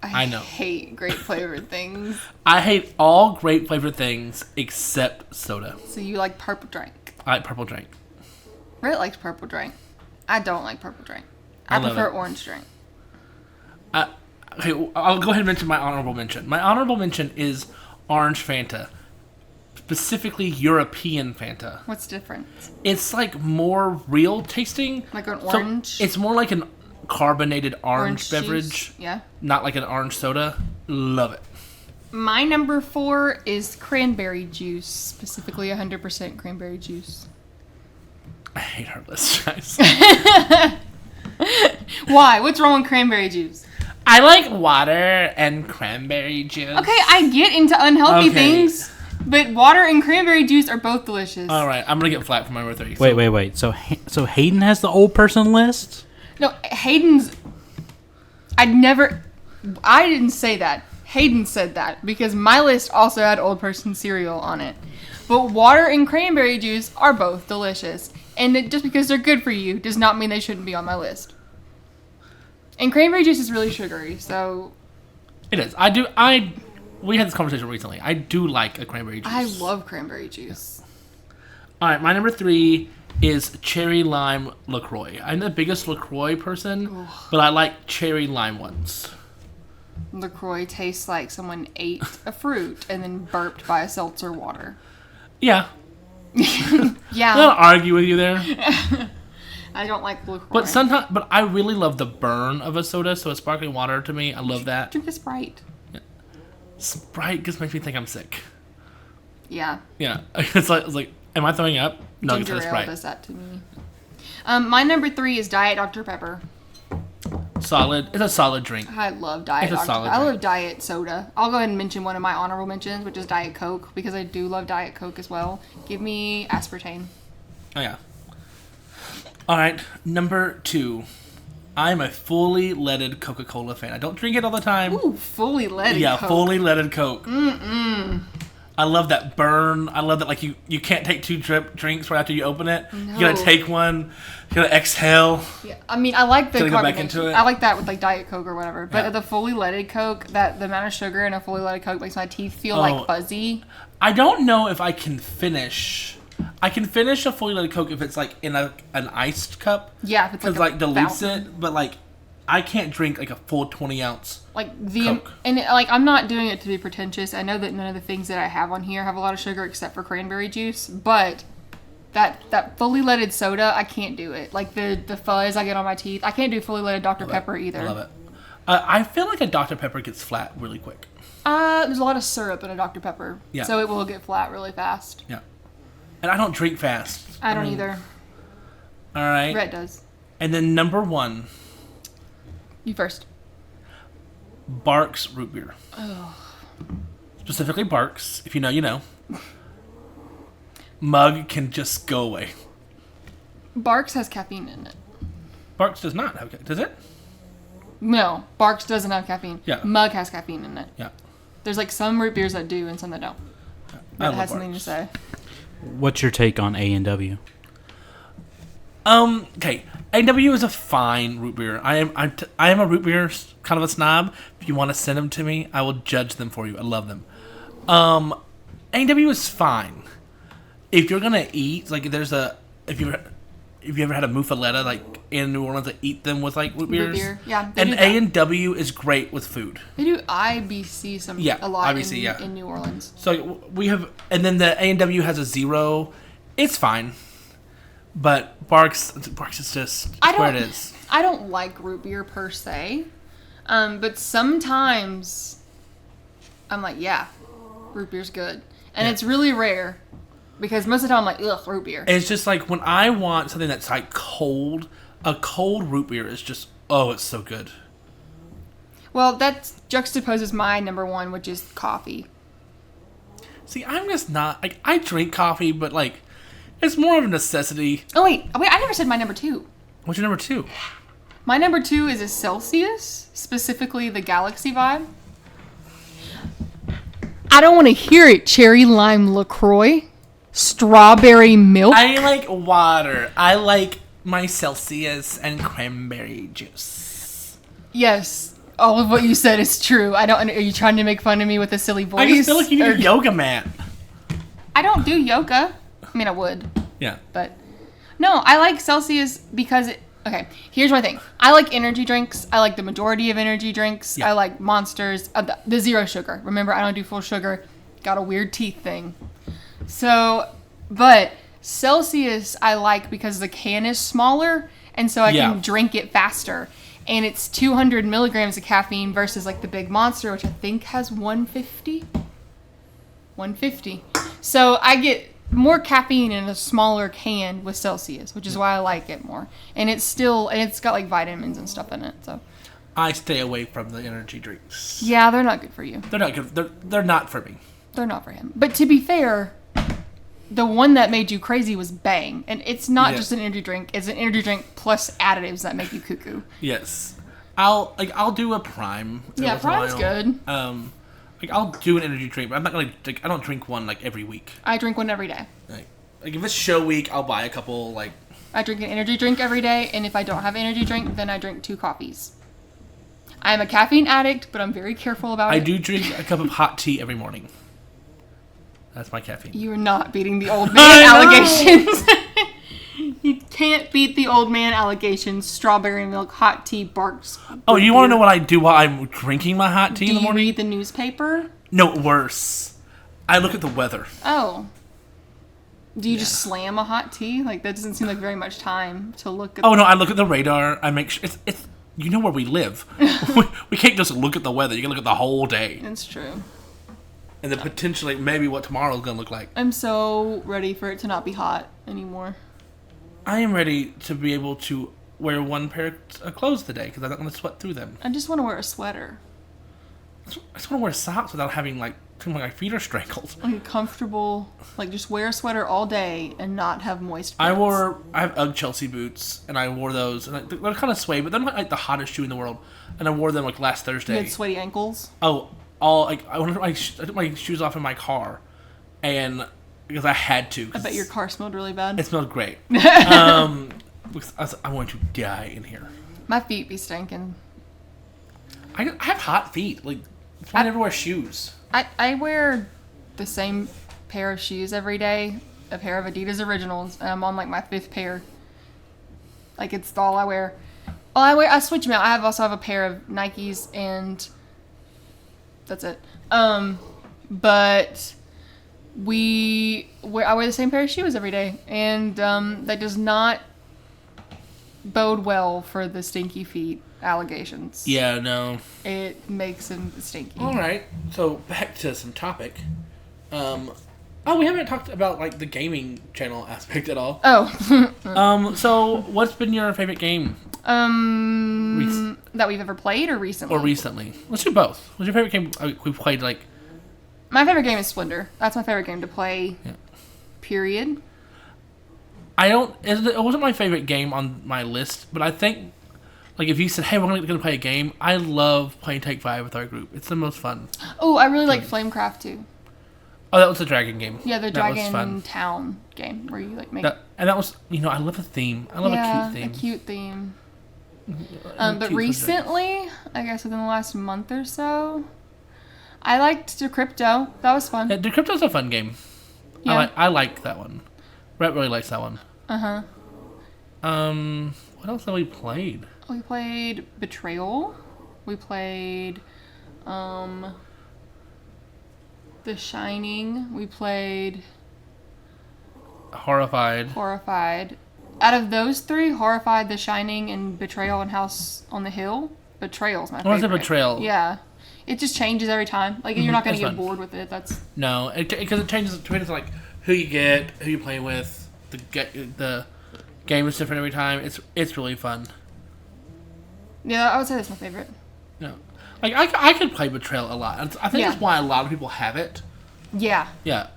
Speaker 2: I know.
Speaker 1: hate grape flavored things.
Speaker 2: I hate all grape flavored things except soda.
Speaker 1: So you like purple drink.
Speaker 2: I like purple drink.
Speaker 1: Red likes purple drink. I don't like purple drink.
Speaker 2: I
Speaker 1: I
Speaker 2: love
Speaker 1: prefer
Speaker 2: it.
Speaker 1: orange drink.
Speaker 2: Okay, I'll go ahead and mention my honorable mention. My honorable mention is orange Fanta. Specifically European Fanta.
Speaker 1: What's different?
Speaker 2: It's more real tasting.
Speaker 1: Like an
Speaker 2: So
Speaker 1: orange?
Speaker 2: it's more like an carbonated orange beverage.
Speaker 1: juice? Yeah.
Speaker 2: Not like an orange soda. Love it.
Speaker 1: My number 4 is cranberry juice. Specifically 100% cranberry juice.
Speaker 2: I hate our list, guys.
Speaker 1: Why? What's wrong with cranberry juice?
Speaker 2: I like water and cranberry juice.
Speaker 1: Okay, I get into unhealthy
Speaker 2: Okay.
Speaker 1: things, but water and cranberry juice are both delicious.
Speaker 2: All right, I'm gonna get flat for my number 3.
Speaker 4: Wait. So Hayden has the old person list?
Speaker 1: No, Hayden's. I didn't say that. Hayden said that because my list also had old person cereal on it. But water and cranberry juice are both delicious. And just because they're good for you does not mean they shouldn't be on my list. And cranberry juice is really sugary, so
Speaker 2: It is. We had this conversation recently. I do like a cranberry juice.
Speaker 1: I love cranberry juice.
Speaker 2: All right, my number 3 is cherry lime LaCroix. I'm the biggest LaCroix person, but I like cherry lime ones.
Speaker 1: LaCroix tastes like someone ate a fruit and then burped by a seltzer water.
Speaker 2: Yeah,
Speaker 1: Yeah,
Speaker 2: I'll argue with you there.
Speaker 1: I don't like LaCroix.
Speaker 2: But I really love the burn of a soda. So a sparkling water to me, I love that.
Speaker 1: Drink a Sprite.
Speaker 2: Sprite just makes me think I'm sick.
Speaker 1: Yeah.
Speaker 2: Yeah, it's like, am I throwing up? No, it's
Speaker 1: Ginger
Speaker 2: a
Speaker 1: ale
Speaker 2: Sprite.
Speaker 1: does that to me. My number 3 is Diet Dr. Pepper.
Speaker 2: Solid. It's a solid drink.
Speaker 1: I love Diet
Speaker 2: It's a
Speaker 1: Dr.
Speaker 2: solid
Speaker 1: I love
Speaker 2: drink.
Speaker 1: Diet Soda. I'll go ahead and mention one of my honorable mentions, which is Diet Coke, because I do love Diet Coke as well. Give me aspartame.
Speaker 2: Oh yeah. All right, number 2. I'm a fully leaded Coca-Cola fan. I don't drink it all the time.
Speaker 1: Ooh, fully leaded
Speaker 2: Yeah,
Speaker 1: Coke.
Speaker 2: fully leaded Coke. I love that burn. I love that, like, you can't take 2 drinks right after you open it. You gotta
Speaker 1: No.
Speaker 2: take one. You gotta exhale.
Speaker 1: Yeah, I mean, I like the
Speaker 2: Gotta go back
Speaker 1: carbonation.
Speaker 2: into it.
Speaker 1: I like that with like Diet Coke or whatever. But
Speaker 2: Yeah.
Speaker 1: the fully leaded Coke, the amount of sugar in a fully leaded Coke makes my teeth feel
Speaker 2: Oh.
Speaker 1: like fuzzy.
Speaker 2: I don't know if I can finish. I can finish a fully leaded Coke if it's like in an iced cup.
Speaker 1: Yeah, if it's
Speaker 2: Because
Speaker 1: like
Speaker 2: like dilutes
Speaker 1: fountain.
Speaker 2: it, but like I can't drink like a full 20 ounce.
Speaker 1: Like the
Speaker 2: Coke.
Speaker 1: and like I'm not doing it to be pretentious. I know that none of the things that I have on here have a lot of sugar except for cranberry juice, but that fully leaded soda, I can't do it. Like the fuzz I get on my teeth. I can't do fully leaded Dr. Pepper either.
Speaker 2: I love it. I feel like a Dr. Pepper gets flat really quick.
Speaker 1: There's a lot of syrup in a Dr. Pepper,
Speaker 2: Yeah.
Speaker 1: so it will get flat really fast.
Speaker 2: Yeah. And I don't drink fast.
Speaker 1: I don't
Speaker 2: mean,
Speaker 1: either.
Speaker 2: All right.
Speaker 1: Rhett does.
Speaker 2: And then number 1,
Speaker 1: You first.
Speaker 2: Barks root beer. Specifically Barks. If you know, you know. Mug can just go away.
Speaker 1: Barks has caffeine in it.
Speaker 2: Barks does not have. Does it?
Speaker 1: No, Barks doesn't have caffeine.
Speaker 2: Yeah.
Speaker 1: Mug has caffeine in it.
Speaker 2: Yeah.
Speaker 1: There's like some root beers that do and some that don't.
Speaker 2: I
Speaker 1: But it
Speaker 2: love
Speaker 1: has something to
Speaker 2: Barks.
Speaker 1: say.
Speaker 4: What's your take on A&W?
Speaker 2: Okay. A&W is a fine root beer. I am a root beer kind of a snob. If you want to send them to me, I will judge them for you. I love them. A&W is fine. If you're gonna eat, like, if you ever had a muffaletta, like in New Orleans, that eat them with like root beers.
Speaker 1: beer, yeah, they
Speaker 2: And
Speaker 1: do that.
Speaker 2: A&W is great with food.
Speaker 1: They do IBC a lot
Speaker 2: IBC, yeah.
Speaker 1: in New Orleans.
Speaker 2: So we have, and then the A&W has a 0. It's fine, but Barks is just where it is.
Speaker 1: I don't like root beer per se, but sometimes I'm like, yeah, root beer's good, and it's really rare because most of the time I'm like, ugh, root beer.
Speaker 2: It's just like when I want something that's like cold, a cold root beer is just, oh, it's so good.
Speaker 1: Well, that juxtaposes my number 1, which is coffee.
Speaker 2: See, I'm just not, like, I drink coffee, but like, it's more of a necessity.
Speaker 1: Oh wait, I never said my number 2.
Speaker 2: What's your number 2?
Speaker 1: My number 2 is a Celsius, specifically the Galaxy Vibe. I don't want to hear it. Cherry lime LaCroix, strawberry milk.
Speaker 2: I like water. I like my Celsius and cranberry juice.
Speaker 1: Yes, all of what you said is true. I don't. Are you trying to make fun of me with a silly voice?
Speaker 2: I just feel like you need
Speaker 1: Or-
Speaker 2: a yoga mat.
Speaker 1: I don't do yoga. I mean, I would,
Speaker 2: Yeah.
Speaker 1: but no, I like Celsius because okay, here's my thing. I like energy drinks. I like the majority of energy drinks.
Speaker 2: Yeah.
Speaker 1: I like Monsters. The 0 sugar. Remember, I don't do full sugar. Got a weird teeth thing. So, but Celsius I like because the can is smaller, and so I can drink it faster. And it's 200 milligrams of caffeine versus like the big Monster, which I think has 150. 150. So I get more caffeine in a smaller can with Celsius, which is why I like it more. And it's got like vitamins and stuff in it. So
Speaker 2: I stay away from the energy drinks.
Speaker 1: Yeah, they're not good for you.
Speaker 2: They're not good. They're not for me.
Speaker 1: They're not for him. But to be fair, the one that made you crazy was Bang. And it's not just an energy drink. It's an energy drink plus additives that make you cuckoo.
Speaker 2: Yes. I'll do a Prime.
Speaker 1: Yeah, Prime's good.
Speaker 2: I'll do an energy drink, but I'm not gonna. I don't drink one like every week.
Speaker 1: I drink one every day.
Speaker 2: Like if it's show week, I'll buy a couple. Like
Speaker 1: I drink an energy drink every day, and if I don't have an energy drink, then I drink 2 coffees. I am a caffeine addict, but I'm very careful about it.
Speaker 2: I do drink a cup of hot tea every morning. That's my caffeine.
Speaker 1: You are not beating the old man allegations. You can't beat the old man allegations. Strawberry milk, hot tea, barks.
Speaker 2: Oh, you want to know what I do while I'm drinking my hot tea in the morning?
Speaker 1: Do you read the newspaper?
Speaker 2: No, worse. I look at the weather.
Speaker 1: Oh. Do you just slam a hot tea? Like, that doesn't seem like very much time to look at.
Speaker 2: Oh, no, I look at the radar. I make sure. It's you know where we live. we can't just look at the weather. You can look at the whole day.
Speaker 1: That's true.
Speaker 2: And then potentially maybe what tomorrow's going to look like.
Speaker 1: I'm so ready for it to not be hot anymore.
Speaker 2: I am ready to be able to wear one pair of clothes today because I'm not going to sweat through them.
Speaker 1: I just want to wear a sweater.
Speaker 2: I just want to wear socks without having like my feet are strangled.
Speaker 1: Uncomfortable. Like, just wear a sweater all day and not have moist pants.
Speaker 2: I have Ugg Chelsea boots, and I wore those, and they're kind of suede, but they're not like the hottest shoe in the world. And I wore them like last Thursday.
Speaker 1: You had sweaty ankles?
Speaker 2: Oh, I took my shoes off in my car, and because I had to.
Speaker 1: I bet your car smelled really bad.
Speaker 2: It smelled great. Because I want to die in here.
Speaker 1: My feet be stinking.
Speaker 2: I have hot feet. Like, that's why I never wear shoes.
Speaker 1: I wear the same pair of shoes every day, a pair of Adidas Originals, and I'm on like my 5th pair. Like, it's all I wear. I switch them out. I also have a pair of Nikes, and that's it. But I wear the same pair of shoes every day, and that does not bode well for the stinky feet allegations.
Speaker 2: Yeah, no.
Speaker 1: It makes them stinky.
Speaker 2: All right. So back to some topic. We haven't talked about like the gaming channel aspect at all.
Speaker 1: Oh.
Speaker 2: So what's been your favorite game?
Speaker 1: That we've ever played or recently?
Speaker 2: Or recently. Let's do both. What's your favorite game we've played like?
Speaker 1: My favorite game is Splendor. That's my favorite game to play. Yeah. Period.
Speaker 2: It wasn't my favorite game on my list, but I think, like, if you said, hey, we're going to play a game, I love playing Take 5 with our group. It's the most fun.
Speaker 1: Oh, I really like Flamecraft, too.
Speaker 2: Oh, that was the dragon game.
Speaker 1: Yeah, the Dragon Town game, where you, like, make...
Speaker 2: And that was, I love a theme. I love a cute theme.
Speaker 1: But recently, I guess within the last month or so, I liked Decrypto. That was fun.
Speaker 2: Yeah, Decrypto's a fun game. Yeah. I like that one. Brett really likes that one.
Speaker 1: Uh-huh.
Speaker 2: What else have we played?
Speaker 1: We played Betrayal. We played, The Shining. We played... Horrified. Out of those 3, Horrified, The Shining, and Betrayal and House on the Hill, Betrayal's my favorite.
Speaker 2: What was the Betrayal?
Speaker 1: Yeah. It just changes every time. Like, you're not going to get bored with it.
Speaker 2: No, because it changes depending on, like, who you get, who you play with. The game is different every time. It's really fun.
Speaker 1: Yeah, I would say that's my favorite.
Speaker 2: No. Like, I could play Betrayal a lot. I think that's why a lot of people have it.
Speaker 1: Yeah.
Speaker 2: Yeah.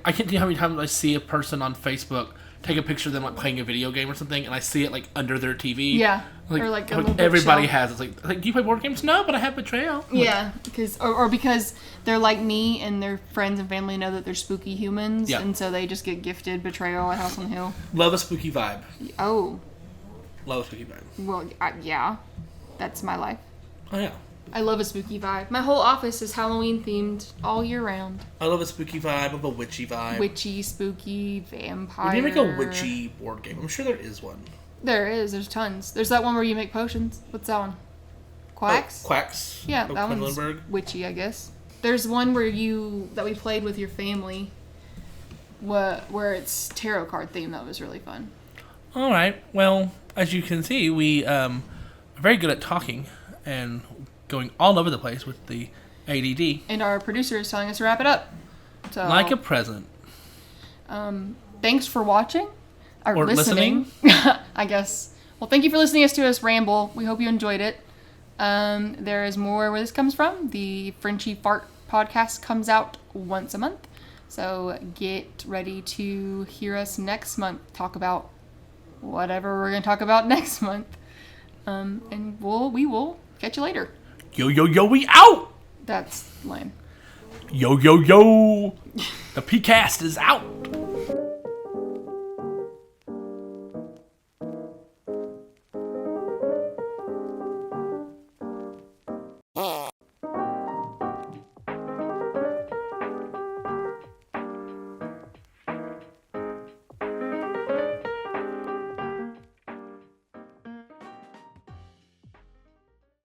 Speaker 2: I can't tell you how many times I see a person on Facebook take a picture of them like playing a video game or something, and I see it like under their TV.
Speaker 1: Yeah.
Speaker 2: Like,
Speaker 1: or like
Speaker 2: everybody has it. It's like, do you play board games? No, but I have Betrayal.
Speaker 1: Yeah, because they're like me and their friends and family know that they're spooky humans, and so they just get gifted Betrayal at House on the Hill.
Speaker 2: Love a spooky vibe.
Speaker 1: Oh.
Speaker 2: Love a spooky vibe.
Speaker 1: Well, yeah, that's my life.
Speaker 2: Oh yeah.
Speaker 1: I love a spooky vibe. My whole office is Halloween themed all year round.
Speaker 2: I love a spooky vibe. Of a witchy vibe.
Speaker 1: Witchy, spooky, vampire.
Speaker 2: We need to make a witchy board game. I'm sure there is one.
Speaker 1: There is. There's tons. There's that one where you make potions. What's that one? Quacks?
Speaker 2: Quacks.
Speaker 1: Yeah, that one's witchy, I guess. There's one that we played with your family where it's tarot card themed. That was really fun.
Speaker 2: All right. Well, as you can see, we are very good at talking and going all over the place with the ADD.
Speaker 1: And our producer is telling us to wrap it up. So,
Speaker 2: like a present.
Speaker 1: Thanks for watching.
Speaker 2: Or listening.
Speaker 1: I guess. Well, thank you for listening to us ramble. We hope you enjoyed it. There is more where this comes from. The Frenchie Fart podcast comes out once a month. So get ready to hear us next month talk about whatever we're going to talk about next month. And we will catch you later.
Speaker 2: Yo, yo, yo, we out!
Speaker 1: That's lame.
Speaker 2: Yo, yo, yo! The PCast is out!